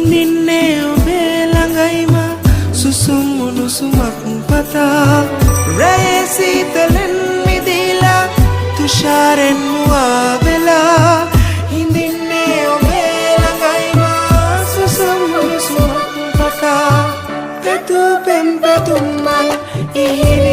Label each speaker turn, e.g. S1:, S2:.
S1: ඉඳින්නේ ඔබේ ළඟයිම සුසුම් උණුසුමක් පතා රැයේ සීතලෙන් මිදීලා තුෂාරෙන් මුවා වෙලා ඉඳින්නේ ඔබේ ළඟයිම සුසුම් උණුසුමක් පතා පැතු පෙම් පැතුම් මල් ඉහිරි